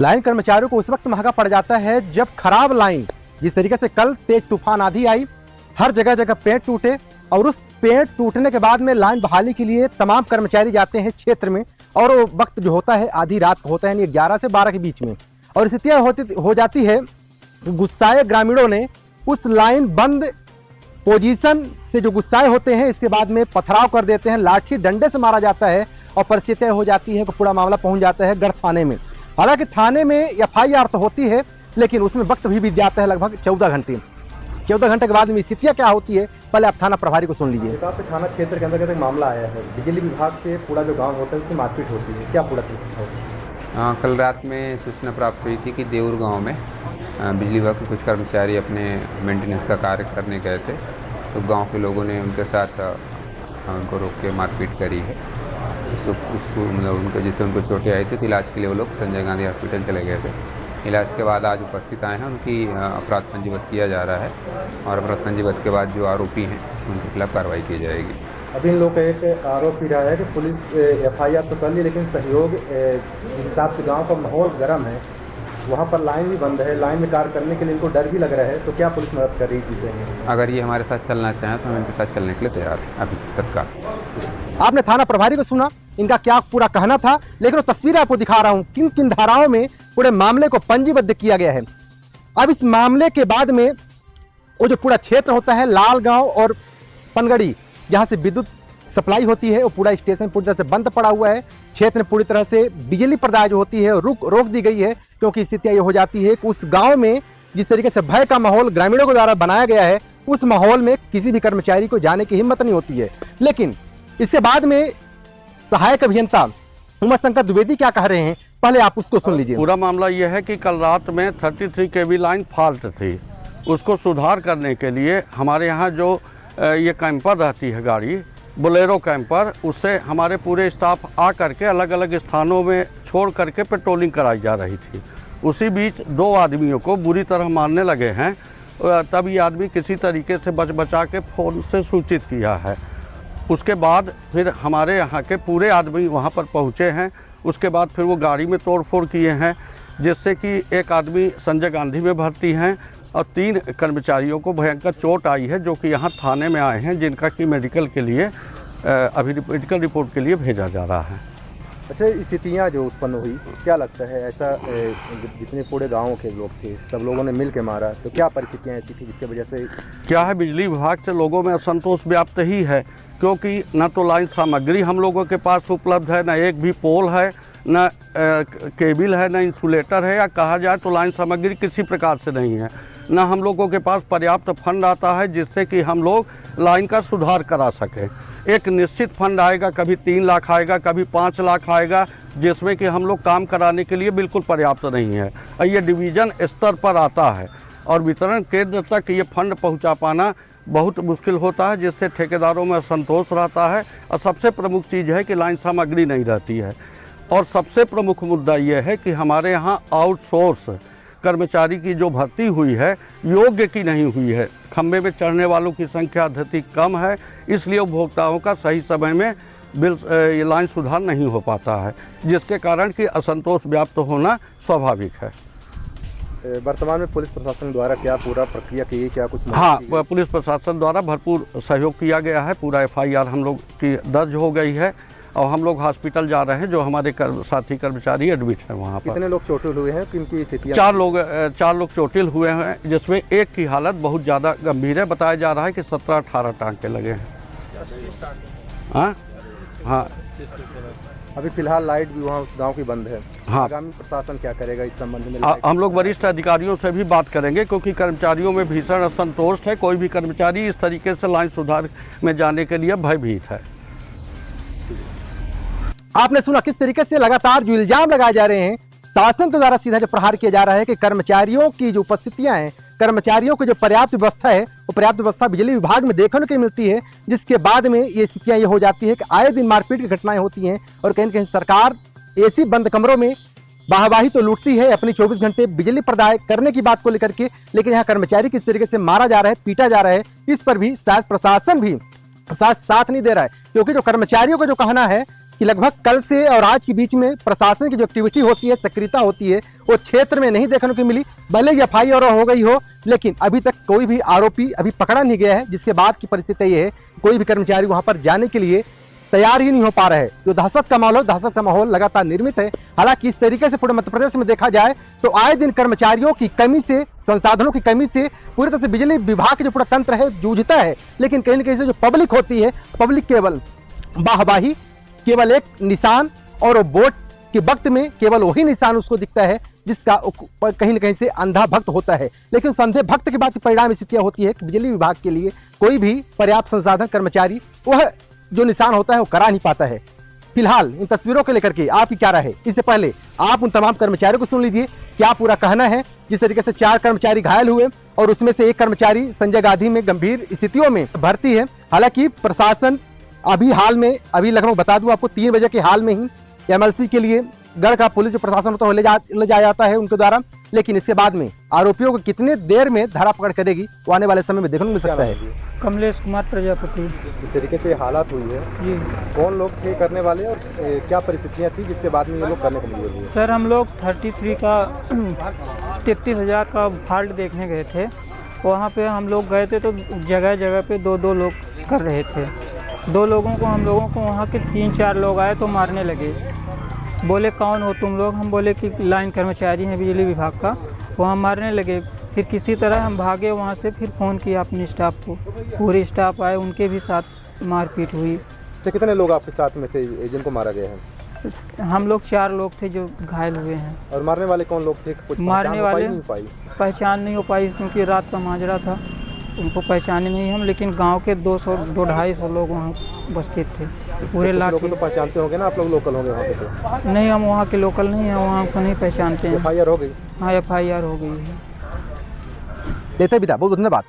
Line कर्मचारियों को उस वक्त महंगा पड़ जाता है जब खराब लाइन, जिस तरीके से कल तेज तूफान आंधी आई, हर जगह जगह पेड़ टूटे और उस पेड़ टूटने के बाद में लाइन बहाली के लिए तमाम कर्मचारी जाते हैं क्षेत्र में, और वो वक्त जो होता है आधी रात का होता है, यानी 11 से 12 के बीच में। और स्थितियाँ हो जाती है, गुस्साए ग्रामीणों ने उस लाइन बंद पोजीशन से जो गुस्साए होते हैं, इसके बाद में पथराव कर देते हैं, लाठी डंडे से मारा जाता है और परिस्थितियाँ हो जाती है कि पूरा मामला पहुंच जाता है गढ़ थाने में। हालांकि थाने में FIR तो होती है, लेकिन उसमें वक्त भी बीत जाता है लगभग 14 घंटे। 14 घंटे के बाद में स्थितियाँ क्या होती है, पहले आप थाना प्रभारी को सुन लीजिए। थाना क्षेत्र के अंतर्गत एक मामला आया है, बिजली विभाग से पूरा जो गांव होता है उसकी मारपीट होती है, क्या पूरा हाँ, कल रात में सूचना प्राप्त हुई थी कि देऊर गांव में बिजली विभाग के कुछ कर्मचारी अपने मेंटेनेंस का कार्य करने गए थे, तो गांव के लोगों ने उनके साथ उनको रोक के मारपीट करी है। मतलब उनको जिससे उनको चोटें आई थी, तो इलाज के लिए वो लोग संजय गांधी हॉस्पिटल चले गए थे। इलाज के बाद आज उपस्थित आए हैं, उनकी अपराध पंजीबद्ध किया जा रहा है और अपराध पंजीबद्ध के बाद जो आरोपी हैं उनके खिलाफ कार्रवाई की जाएगी। अभी इन लोग का एक आरोप रहा है कि पुलिस FIR तो कर ली, लेकिन सहयोग जिस हिसाब से गांव का माहौल गर्म है, वहां पर लाइन भी बंद है, लाइन में कार्य करने के लिए इनको डर भी लग रहा है, तो क्या पुलिस मदद कर रही है चीज़ें? अगर ये हमारे साथ चलना चाहें तो हम इनके साथ चलने के लिए तैयार हैं अभी तत्काल। आपने थाना प्रभारी को सुना, इनका क्या पूरा कहना था, लेकिन वो तस्वीरें आपको दिखा रहा हूं किन किन धाराओं में पूरे मामले को पंजीबद्ध किया गया है। अब इस मामले के बाद में वो जो पूरा क्षेत्र होता है लाल गांव और पनगड़ी, जहां से विद्युत सप्लाई होती है, वो पूरा स्टेशन पूरी तरह से बंद पड़ा हुआ है। क्षेत्र में पूरी तरह से बिजली प्रदाय जो होती है रोक दी गई है, क्योंकि स्थितियां ये हो जाती है कि उस गांव में जिस तरीके से भय का माहौल ग्रामीणों के द्वारा बनाया गया है, उस माहौल में किसी भी कर्मचारी को जाने की हिम्मत नहीं होती है। लेकिन इसके बाद में सहायक अभियंता उमाशंकर द्विवेदी क्या कह रहे हैं, पहले आप उसको सुन लीजिए। पूरा मामला यह है कि कल रात में 33 kV लाइन फॉल्ट थी, उसको सुधार करने के लिए हमारे यहाँ जो ये कैंपर रहती है गाड़ी, बोलेरो कैंपर, उससे हमारे पूरे स्टाफ आ करके अलग अलग स्थानों में छोड़ करके पेट्रोलिंग कराई जा रही थी। उसी बीच 2 आदमियों को बुरी तरह मारने लगे हैं, तब ये आदमी किसी तरीके से बचा के फ़ोन से सूचित किया है। उसके बाद फिर हमारे यहाँ के पूरे आदमी वहाँ पर पहुँचे हैं। उसके बाद फिर वो गाड़ी में तोड़फोड़ किए हैं, जिससे कि एक आदमी संजय गांधी में भर्ती हैं और 3 कर्मचारियों को भयंकर चोट आई है, जो कि यहाँ थाने में आए हैं, जिनका कि मेडिकल के लिए अभी मेडिकल रिपोर्ट के लिए भेजा जा रहा है। अच्छा, स्थितियाँ जो उत्पन्न हुई, क्या लगता है ऐसा जितने पूरे गाँव के लोग थे सब लोगों ने मिल के मारा, तो क्या परिस्थितियाँ ऐसी थी जिसकी वजह से क्या है, बिजली विभाग से लोगों में असंतोष व्याप्त ही है, क्योंकि न तो लाइन सामग्री हम लोगों के पास उपलब्ध है, न एक भी पोल है, न केबल है, न इंसुलेटर है, या कहा जाए तो लाइन सामग्री किसी प्रकार से नहीं है। न हम लोगों के पास पर्याप्त फंड आता है जिससे कि हम लोग लाइन का सुधार करा सकें। एक निश्चित फंड आएगा, कभी 3 लाख आएगा, कभी 5 लाख आएगा, जिसमें कि हम लोग काम कराने के लिए बिल्कुल पर्याप्त नहीं है। और ये डिवीज़न स्तर पर आता है और वितरण केंद्र तक ये फंड पहुंचा पाना बहुत मुश्किल होता है, जिससे ठेकेदारों में असंतोष रहता है। और सबसे प्रमुख चीज़ है कि लाइन सामग्री नहीं रहती है। और सबसे प्रमुख मुद्दा ये है कि हमारे यहाँ आउटसोर्स कर्मचारी की जो भर्ती हुई है योग्य की नहीं हुई है। खंभे में चढ़ने वालों की संख्या अत्यधिक कम है, इसलिए उपभोक्ताओं का सही समय में बिल ये लाइन सुधार नहीं हो पाता है, जिसके कारण कि असंतोष व्याप्त होना स्वाभाविक है। वर्तमान में पुलिस प्रशासन द्वारा क्या पूरा प्रक्रिया की है, क्या कुछ? हाँ, पुलिस प्रशासन द्वारा भरपूर सहयोग किया गया है। पूरा FIR हम लोग की दर्ज हो गई है और हम लोग हॉस्पिटल जा रहे हैं। जो हमारे साथी कर्मचारी एडमिट हैं वहाँ पर। कितने लोग चोटिल हुए हैं, किनकी स्थिति? 4 लोग चोटिल हुए हैं, जिसमें एक की हालत बहुत ज़्यादा गंभीर है। बताया जा रहा है कि 17-18 टांके लगे हैं। हाँ, अभी फिलहाल लाइट भी वहाँ उस गांव की बंद है। हाँ, आगामी प्रशासन क्या करेगा इस संबंध में? हम लोग वरिष्ठ अधिकारियों से भी बात करेंगे, क्योंकि कर्मचारियों में भीषण असंतोष है। कोई भी कर्मचारी इस तरीके से लाइन सुधार में जाने के लिए भयभीत है। आपने सुना किस तरीके से लगातार जो इल्जाम लगाए जा रहे हैं, शासन के द्वारा सीधा जो प्रहार किया जा रहा है कि कर्मचारियों की जो उपस्थितियां हैं, कर्मचारियों की जो पर्याप्त व्यवस्था है, वो पर्याप्त व्यवस्था बिजली विभाग में देखने को मिलती है, जिसके बाद में ये स्थितियां ये हो जाती है कि आए दिन मारपीट की घटनाएं होती हैं। और कहीं न कहीं सरकार AC बंद कमरों में वाहवाही तो लूटती है अपनी 24 घंटे बिजली प्रदाय करने की बात को लेकर के, लेकिन यहाँ कर्मचारी किस तरीके से मारा जा रहा है, पीटा जा रहा है, इस पर भी शायद प्रशासन भी साथ नहीं दे रहा है। क्योंकि जो कर्मचारियों का जो कहना है कि लगभग कल से और आज के बीच में प्रशासन की जो एक्टिविटी होती है, सक्रियता होती है, वो क्षेत्र में नहीं देखने को मिली। भले ही एफआईआर हो गई हो, लेकिन अभी तक कोई भी आरोपी अभी पकड़ा नहीं गया है, जिसके बाद की परिस्थिति ये है कोई भी कर्मचारी वहां पर जाने के लिए तैयार ही नहीं हो पा रहा है। जो दहशत का माहौल लगातार निर्मित है। हालांकि इस तरीके से पूरे मध्य प्रदेश में देखा जाए तो आए दिन कर्मचारियों की कमी से, संसाधनों की कमी से पूरी तरह से बिजली विभाग का जो पूरा तंत्र है जूझता है। लेकिन कहीं न कहीं से जो पब्लिक होती है, पब्लिक केवल वाहवाही, केवल एक निशान, और वोट के वक्त में केवल वही निशान उसको दिखता है जिसका कहीं न कहीं से अंधा भक्त होता है। लेकिन संधे भक्त के बाद परिणाम स्थितियां होती है कि बिजली विभाग के लिए कोई भी पर्याप्त संसाधन कर्मचारी वह जो निशान होता है वो करा नहीं पाता है। फिलहाल इन तस्वीरों को लेकर के आपकी क्या राय है? इससे पहले आप उन तमाम कर्मचारियों को सुन लीजिए, क्या पूरा कहना है। जिस तरीके से 4 कर्मचारी घायल हुए और उसमें से 1 कर्मचारी संजय गांधी में गंभीर स्थितियों में भर्ती है। हालांकि प्रशासन अभी लगभग बता दूं आपको 3 बजे के हाल में ही एमएलसी के लिए गढ़ का पुलिस जो प्रशासन होता है ले जाया जाता है उनके द्वारा। लेकिन इसके बाद में आरोपियों को कितने देर में धरा पकड़ करेगी वो आने वाले समय में देखने को मिल सकता है। कमलेश कुमार प्रजापति। इस तरीके से हालात हुई है जी कौन लोग थे करने वाले और क्या परिस्थितियाँ थी जिसके बाद में ये लोग करने को मिली? सर, हम लोग 33 का 33,000 का फॉल्ट देखने गए थे। वहाँ पे हम लोग गए थे तो जगह जगह पे 2-2 लोग कर रहे थे। 2 लोगों को हम लोगों को वहाँ के 3-4 लोग आए तो मारने लगे। बोले कौन हो तुम लोग? हम बोले कि लाइन कर्मचारी हैं बिजली विभाग का। वहाँ मारने लगे। फिर किसी तरह हम भागे वहाँ से। फिर फ़ोन किया अपने स्टाफ को, पूरे स्टाफ आए, उनके भी साथ मारपीट हुई। तो कितने लोग आपके साथ में थे जिनको मारा गया है? हम लोग 4 लोग थे जो घायल हुए हैं। और मारने वाले कौन लोग थे? कुछ मारने वाले पहचान नहीं हो पाई क्योंकि रात का माजरा था, उनको पहचाने नहीं हम। लेकिन गांव के 200-250 लोग वहाँ उपस्थित थे। पूरे लाख तो पहचानते होंगे ना आप लोग? लोकल होंगे वहाँ पे? तो नहीं, हम वहाँ के लोकल नहीं हैं, वहाँ को नहीं पहचानते हैं। एफआईआर हो गई? हाँ, एफआईआर हो गई है। लेते विदा, बहुत धन्यवाद।